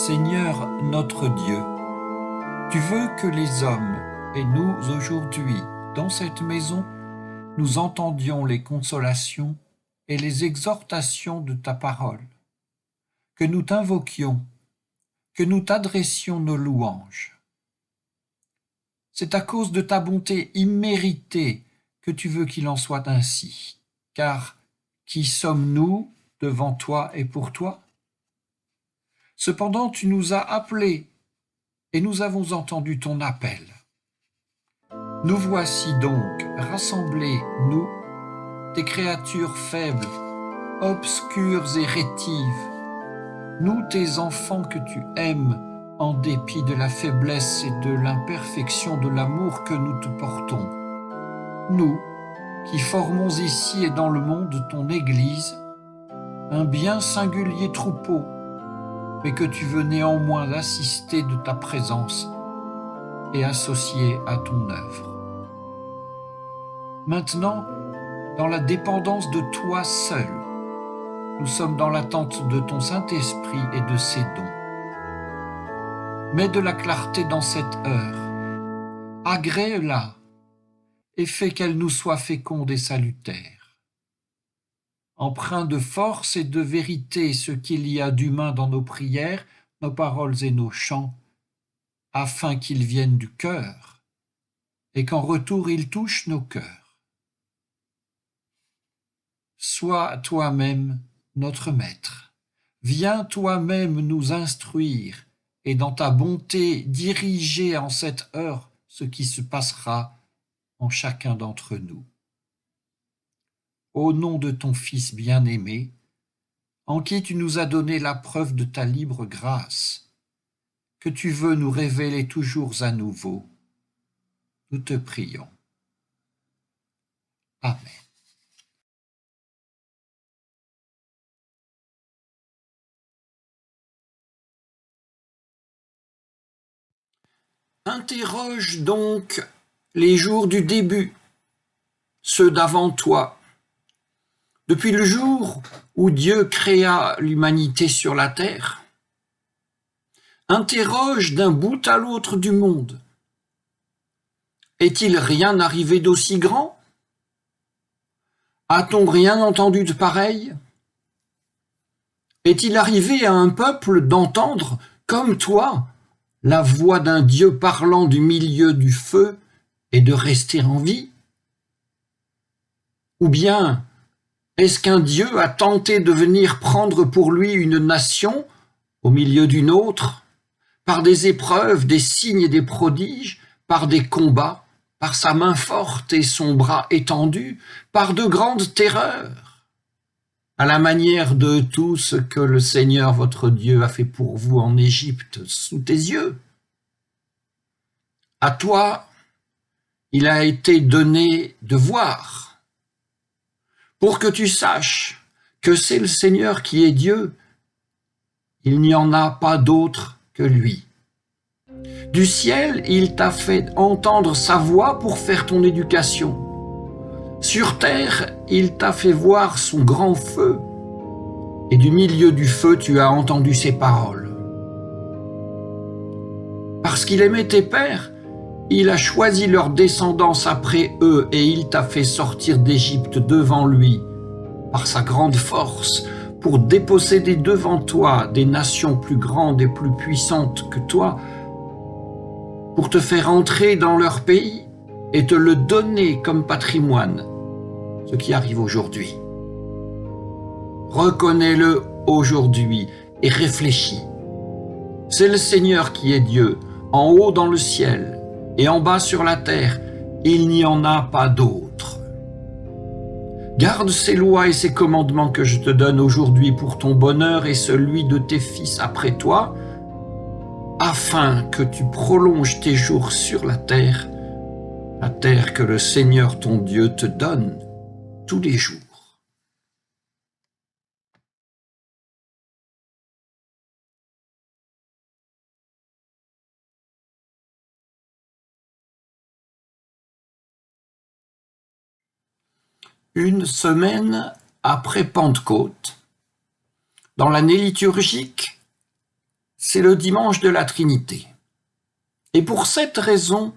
Seigneur notre Dieu, tu veux que les hommes et nous aujourd'hui, dans cette maison, nous entendions les consolations et les exhortations de ta parole, que nous t'invoquions, que nous t'adressions nos louanges. C'est à cause de ta bonté imméritée que tu veux qu'il en soit ainsi, car qui sommes-nous devant toi et pour toi? Cependant, tu nous as appelés et nous avons entendu ton appel. Nous voici donc rassemblés, nous, tes créatures faibles, obscures et rétives, nous, tes enfants que tu aimes, en dépit de la faiblesse et de l'imperfection de l'amour que nous te portons. Nous, qui formons ici et dans le monde ton Église, un bien singulier troupeau, mais que tu veux néanmoins assister de ta présence et associer à ton œuvre. Maintenant, dans la dépendance de toi seul, nous sommes dans l'attente de ton Saint-Esprit et de ses dons. Mets de la clarté dans cette heure, agrée-la et fais qu'elle nous soit féconde et salutaire. Empreint de force et de vérité ce qu'il y a d'humain dans nos prières, nos paroles et nos chants, afin qu'ils viennent du cœur et qu'en retour ils touchent nos cœurs. Sois toi-même notre maître, viens toi-même nous instruire et dans ta bonté diriger en cette heure ce qui se passera en chacun d'entre nous. Au nom de ton Fils bien-aimé, en qui tu nous as donné la preuve de ta libre grâce, que tu veux nous révéler toujours à nouveau, nous te prions. Amen. Interroge donc les jours du début, ceux d'avant toi, depuis le jour où Dieu créa l'humanité sur la terre. Interroge d'un bout à l'autre du monde. Est-il rien arrivé d'aussi grand? A-t-on rien entendu de pareil? Est-il arrivé à un peuple d'entendre, comme toi, la voix d'un Dieu parlant du milieu du feu et de rester en vie? Ou bien, est-ce qu'un Dieu a tenté de venir prendre pour lui une nation au milieu d'une autre, par des épreuves, des signes et des prodiges, par des combats, par sa main forte et son bras étendu, par de grandes terreurs, à la manière de tout ce que le Seigneur votre Dieu a fait pour vous en Égypte sous tes yeux? À toi, il a été donné de voir, pour que tu saches que c'est le Seigneur qui est Dieu, il n'y en a pas d'autre que lui. Du ciel, il t'a fait entendre sa voix pour faire ton éducation. Sur terre, il t'a fait voir son grand feu, et du milieu du feu, tu as entendu ses paroles. Parce qu'il aimait tes pères, il a choisi leur descendance après eux, et il t'a fait sortir d'Égypte devant lui, par sa grande force, pour déposséder devant toi des nations plus grandes et plus puissantes que toi, pour te faire entrer dans leur pays et te le donner comme patrimoine, ce qui arrive aujourd'hui. Reconnais-le aujourd'hui et réfléchis. C'est le Seigneur qui est Dieu, en haut dans le ciel et en bas sur la terre, il n'y en a pas d'autre. Garde ces lois et ces commandements que je te donne aujourd'hui pour ton bonheur et celui de tes fils après toi, afin que tu prolonges tes jours sur la terre que le Seigneur ton Dieu te donne tous les jours. Une semaine après Pentecôte, dans l'année liturgique, c'est le dimanche de la Trinité. Et pour cette raison,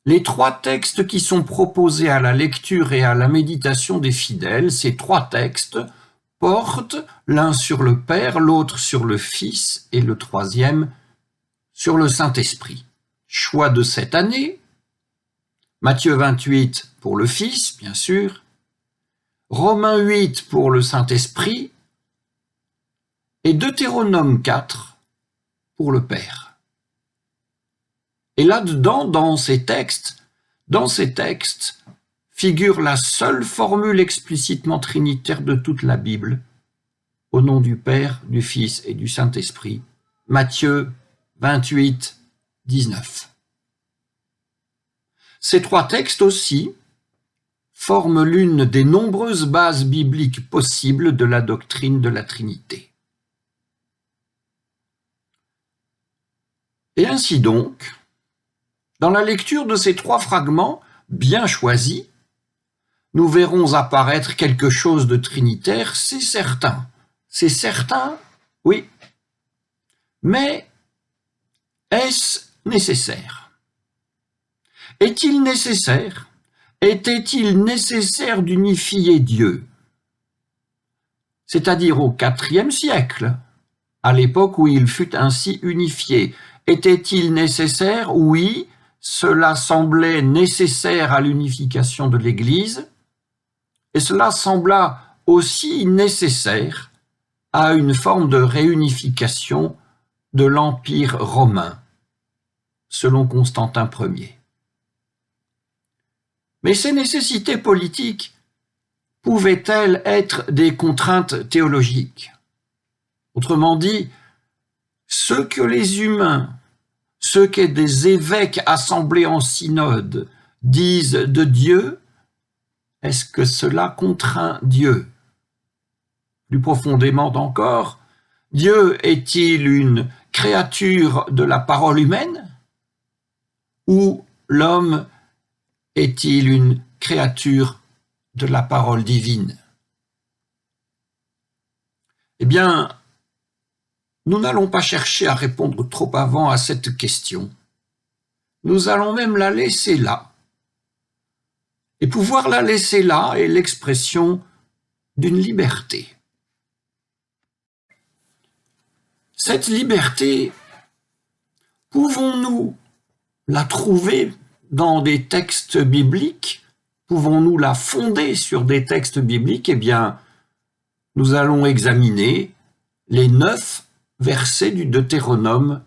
les trois textes qui sont proposés à la lecture et à la méditation des fidèles, ces trois textes portent l'un sur le Père, l'autre sur le Fils et le troisième sur le Saint-Esprit. Choix de cette année, Matthieu 28 pour le Fils, bien sûr, Romains 8 pour le Saint-Esprit et Deutéronome 4 pour le Père. Et là-dedans, dans ces textes, figure la seule formule explicitement trinitaire de toute la Bible, au nom du Père, du Fils et du Saint-Esprit, Matthieu 28, 19. Ces trois textes aussi forment l'une des nombreuses bases bibliques possibles de la doctrine de la Trinité. Et ainsi donc, dans la lecture de ces trois fragments bien choisis, nous verrons apparaître quelque chose de trinitaire, c'est certain. C'est certain, oui. Mais est-ce nécessaire? Est-il nécessaire? Était-il nécessaire d'unifier Dieu? C'est-à-dire au IVe siècle, à l'époque où il fut ainsi unifié. Était-il nécessaire? Oui, cela semblait nécessaire à l'unification de l'Église, et cela sembla aussi nécessaire à une forme de réunification de l'Empire romain, selon Constantin Ier. Mais ces nécessités politiques pouvaient-elles être des contraintes théologiques? Autrement dit, ce que les humains, ce que des évêques assemblés en synode disent de Dieu, est-ce que cela contraint Dieu? Plus profondément encore, Dieu est-il une créature de la parole humaine? Ou l'homme est-il une créature de la parole divine? Eh bien, nous n'allons pas chercher à répondre trop avant à cette question. Nous allons même la laisser là. Et pouvoir la laisser là est l'expression d'une liberté. Cette liberté, pouvons-nous la trouver dans des textes bibliques? Pouvons-nous la fonder sur des textes bibliques? Eh bien, nous allons examiner les 9 versets du Deutéronome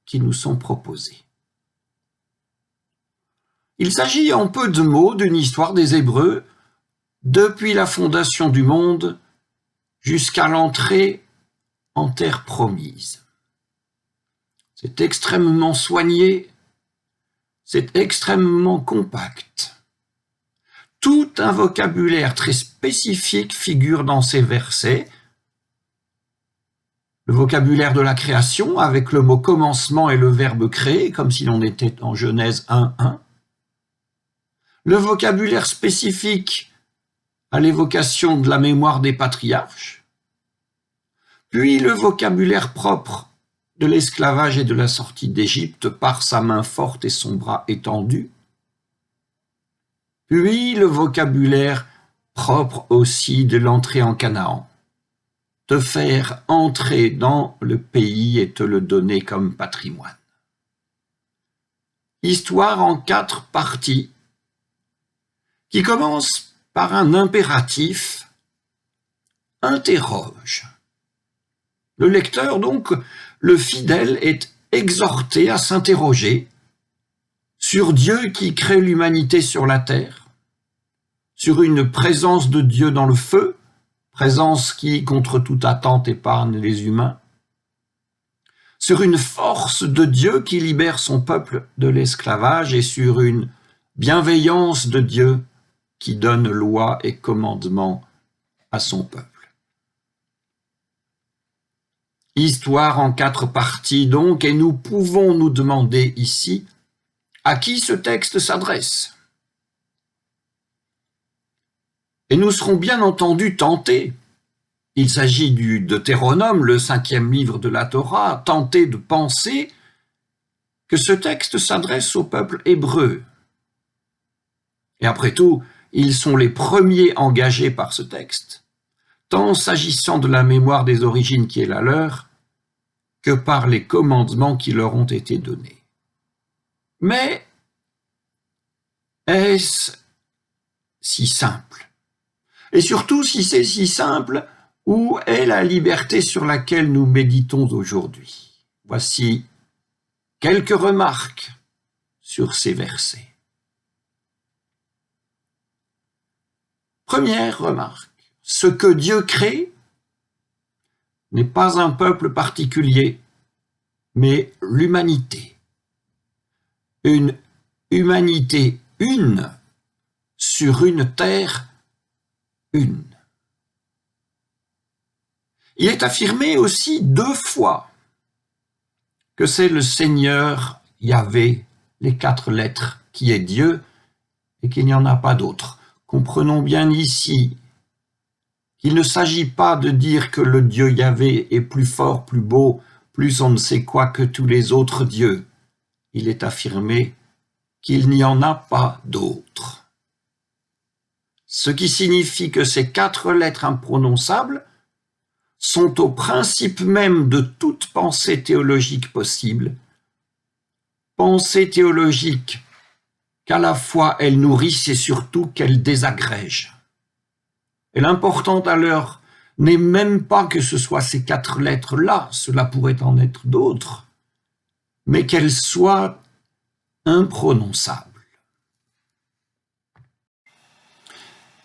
qui nous sont proposés. Il s'agit en peu de mots d'une histoire des Hébreux depuis la fondation du monde jusqu'à l'entrée en terre promise. C'est extrêmement soigné, c'est extrêmement compact. Tout un vocabulaire très spécifique figure dans ces versets. Le vocabulaire de la création avec le mot commencement et le verbe créer, comme si l'on était en Genèse 1:1. Le vocabulaire spécifique à l'évocation de la mémoire des patriarches. Puis le vocabulaire propre de l'esclavage et de la sortie d'Égypte par sa main forte et son bras étendu. Puis le vocabulaire propre aussi de l'entrée en Canaan. Te faire entrer dans le pays et te le donner comme patrimoine. Histoire en 4 parties qui commence par un impératif « interroge ». Le lecteur, donc, le fidèle, est exhorté à s'interroger sur Dieu qui crée l'humanité sur la terre, sur une présence de Dieu dans le feu, présence qui, contre toute attente, épargne les humains, sur une force de Dieu qui libère son peuple de l'esclavage et sur une bienveillance de Dieu qui donne loi et commandement à son peuple. Histoire en 4 parties donc, et nous pouvons nous demander ici à qui ce texte s'adresse. Et nous serons bien entendu tentés il s'agit du Deutéronome, le 5e livre de la Torah, tenter de penser que ce texte s'adresse au peuple hébreu. Et après tout, ils sont les premiers engagés par ce texte, tant s'agissant de la mémoire des origines qui est la leur, que par les commandements qui leur ont été donnés. Mais est-ce si simple? Et surtout, si c'est si simple, où est la liberté sur laquelle nous méditons aujourd'hui? Voici quelques remarques sur ces versets. Première remarque, ce que Dieu crée n'est pas un peuple particulier, mais l'humanité. Une humanité une sur une terre une. Il est affirmé aussi 2 fois que c'est le Seigneur Yahvé, les 4 lettres, qui est Dieu et qu'il n'y en a pas d'autre. Comprenons bien ici qu'il ne s'agit pas de dire que le Dieu Yahvé est plus fort, plus beau, plus on ne sait quoi que tous les autres dieux. Il est affirmé qu'il n'y en a pas d'autre. Ce qui signifie que ces 4 lettres imprononçables sont au principe même de toute pensée théologique possible, pensée théologique qu'à la fois elles nourrissent et surtout qu'elles désagrègent. Et l'important alors n'est même pas que ce soit ces 4 lettres-là, cela pourrait en être d'autres, mais qu'elles soient imprononçables.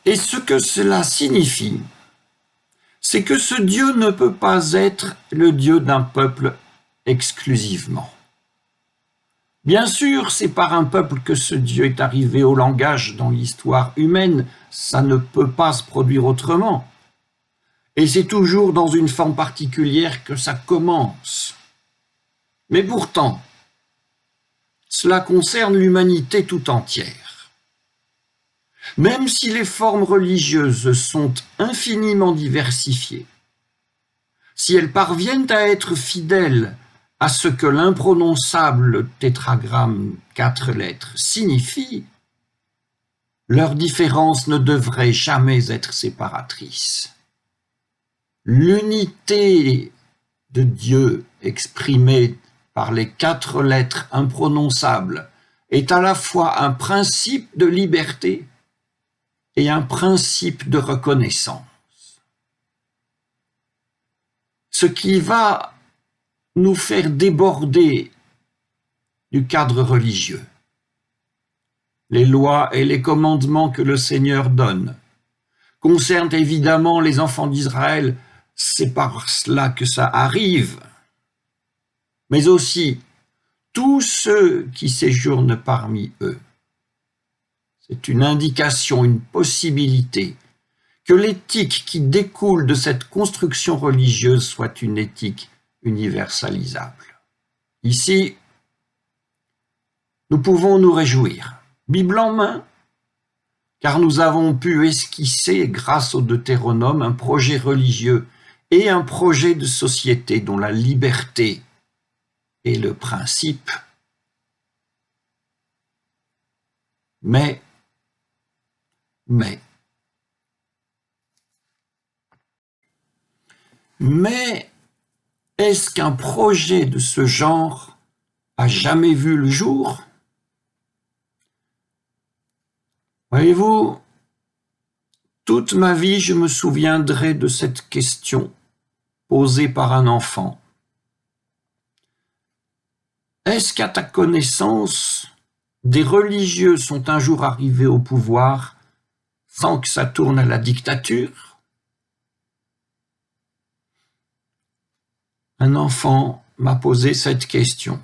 Et ce que cela signifie, c'est que ce Dieu ne peut pas être le Dieu d'un peuple exclusivement. Bien sûr, c'est par un peuple que ce Dieu est arrivé au langage dans l'histoire humaine, ça ne peut pas se produire autrement. Et c'est toujours dans une forme particulière que ça commence. Mais pourtant, cela concerne l'humanité tout entière. Même si les formes religieuses sont infiniment diversifiées, si elles parviennent à être fidèles à ce que l'imprononçable tétragramme 4 lettres signifie, leur différence ne devrait jamais être séparatrice. L'unité de Dieu exprimée par les 4 lettres imprononçables est à la fois un principe de liberté et un principe de reconnaissance. Ce qui va nous faire déborder du cadre religieux. Les lois et les commandements que le Seigneur donne concernent évidemment les enfants d'Israël, c'est par cela que ça arrive, mais aussi tous ceux qui séjournent parmi eux. C'est une indication, une possibilité que l'éthique qui découle de cette construction religieuse soit une éthique universalisable. Ici, nous pouvons nous réjouir, Bible en main, car nous avons pu esquisser, grâce au Deutéronome, un projet religieux et un projet de société dont la liberté est le principe. Mais est-ce qu'un projet de ce genre a jamais vu le jour? Voyez-vous, toute ma vie, je me souviendrai de cette question posée par un enfant. Est-ce qu'à ta connaissance, des religieux sont un jour arrivés au pouvoir sans que ça tourne à la dictature? Un enfant m'a posé cette question.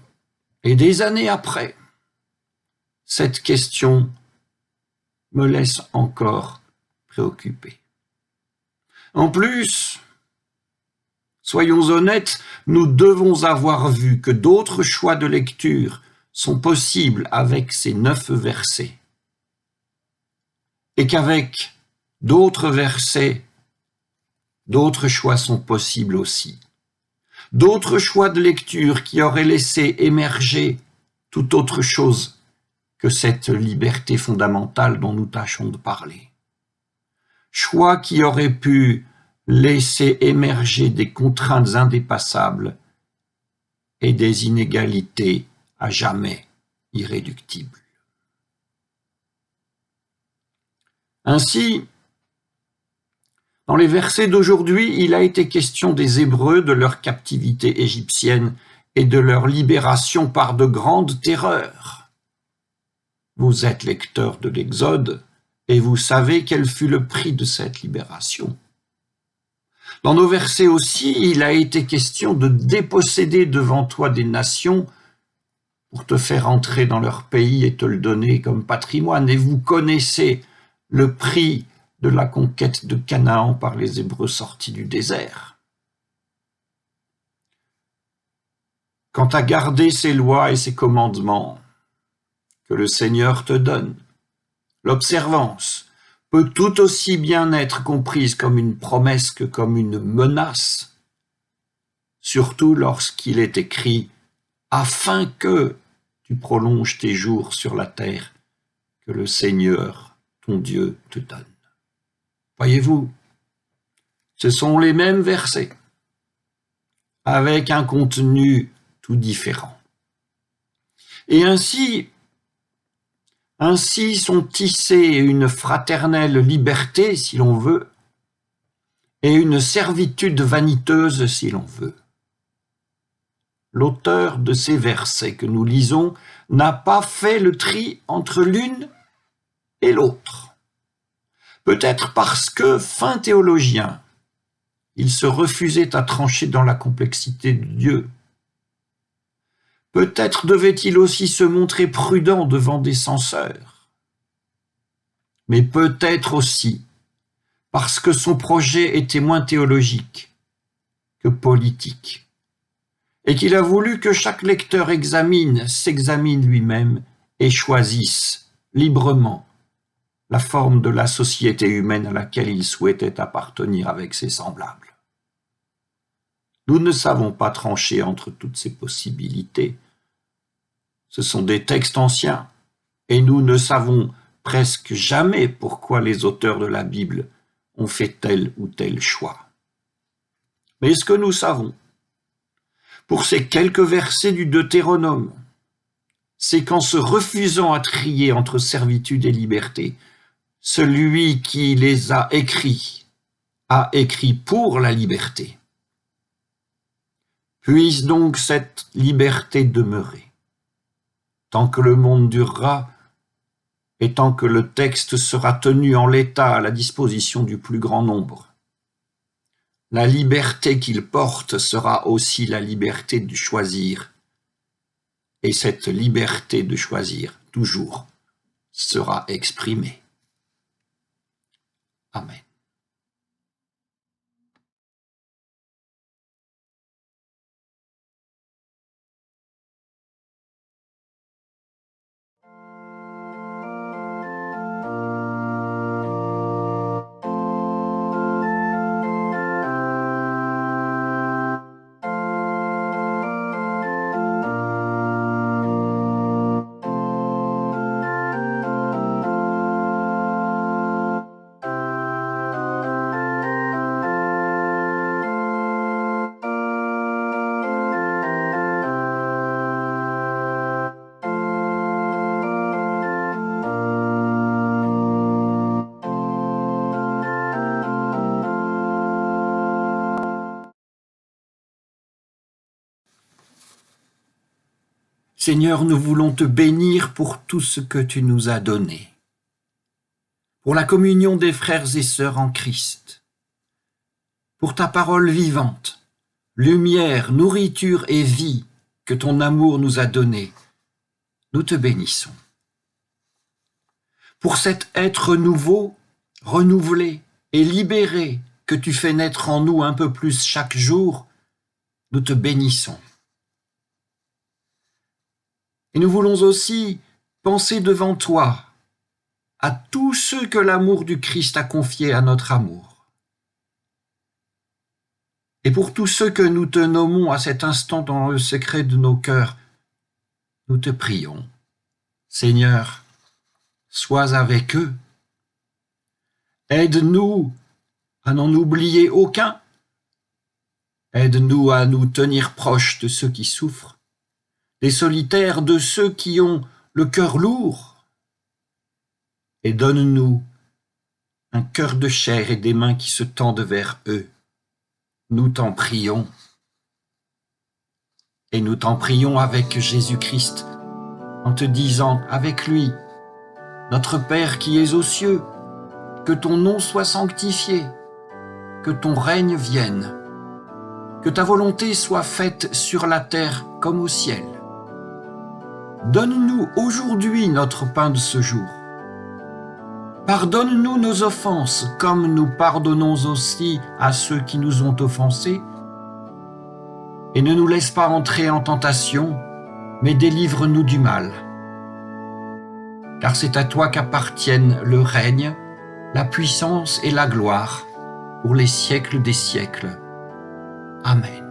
Et des années après, cette question me laisse encore préoccupé. En plus, soyons honnêtes, nous devons avoir vu que d'autres choix de lecture sont possibles avec ces 9 versets. Et qu'avec d'autres versets, D'autres choix sont possibles aussi. D'autres choix de lecture qui auraient laissé émerger tout autre chose que cette liberté fondamentale dont nous tâchons de parler. Choix qui auraient pu laisser émerger des contraintes indépassables et des inégalités à jamais irréductibles. Ainsi, dans les versets d'aujourd'hui, il a été question des Hébreux, de leur captivité égyptienne et de leur libération par de grandes terreurs. Vous êtes lecteur de l'Exode et vous savez quel fut le prix de cette libération. Dans nos versets aussi, il a été question de déposséder devant toi des nations pour te faire entrer dans leur pays et te le donner comme patrimoine. Et vous connaissez le prix de la conquête de Canaan par les Hébreux sortis du désert. Quant à garder ses lois et ses commandements que le Seigneur te donne, l'observance peut tout aussi bien être comprise comme une promesse que comme une menace, surtout lorsqu'il est écrit « afin que tu prolonges tes jours sur la terre que le Seigneur, ton Dieu, te donne ». Voyez-vous, ce sont les mêmes versets, avec un contenu tout différent. Et ainsi sont tissées une fraternelle liberté, si l'on veut, et une servitude vaniteuse, si l'on veut. L'auteur de ces versets que nous lisons n'a pas fait le tri entre l'une et l'autre. Peut-être parce que, fin théologien, il se refusait à trancher dans la complexité de Dieu. Peut-être devait-il aussi se montrer prudent devant des censeurs. Mais peut-être aussi parce que son projet était moins théologique que politique, et qu'il a voulu que chaque lecteur s'examine lui-même et choisisse librement la forme de la société humaine à laquelle il souhaitait appartenir avec ses semblables. Nous ne savons pas trancher entre toutes ces possibilités. Ce sont des textes anciens, et nous ne savons presque jamais pourquoi les auteurs de la Bible ont fait tel ou tel choix. Mais ce que nous savons, pour ces quelques versets du Deutéronome, c'est qu'en se refusant à trier entre servitude et liberté, celui qui les a écrits pour la liberté. Puisse donc cette liberté demeurer, tant que le monde durera et tant que le texte sera tenu en l'état à la disposition du plus grand nombre. La liberté qu'il porte sera aussi la liberté de choisir, et cette liberté de choisir, toujours, sera exprimée. Amen. Seigneur, nous voulons te bénir pour tout ce que tu nous as donné, pour la communion des frères et sœurs en Christ, pour ta parole vivante, lumière, nourriture et vie que ton amour nous a donnée. Nous te bénissons. Pour cet être nouveau, renouvelé et libéré que tu fais naître en nous un peu plus chaque jour, nous te bénissons. Et nous voulons aussi penser devant toi à tous ceux que l'amour du Christ a confiés à notre amour. Et pour tous ceux que nous te nommons à cet instant dans le secret de nos cœurs, nous te prions. Seigneur, sois avec eux. Aide-nous à n'en oublier aucun. Aide-nous à nous tenir proches de ceux qui souffrent, des solitaires, de ceux qui ont le cœur lourd. Et donne-nous un cœur de chair et des mains qui se tendent vers eux. Nous t'en prions. Et nous t'en prions avec Jésus-Christ, en te disant avec lui, notre Père qui es aux cieux, que ton nom soit sanctifié, que ton règne vienne, que ta volonté soit faite sur la terre comme au ciel. Donne-nous aujourd'hui notre pain de ce jour. Pardonne-nous nos offenses, comme nous pardonnons aussi à ceux qui nous ont offensés. Et ne nous laisse pas entrer en tentation, mais délivre-nous du mal. Car c'est à toi qu'appartiennent le règne, la puissance et la gloire, pour les siècles des siècles. Amen.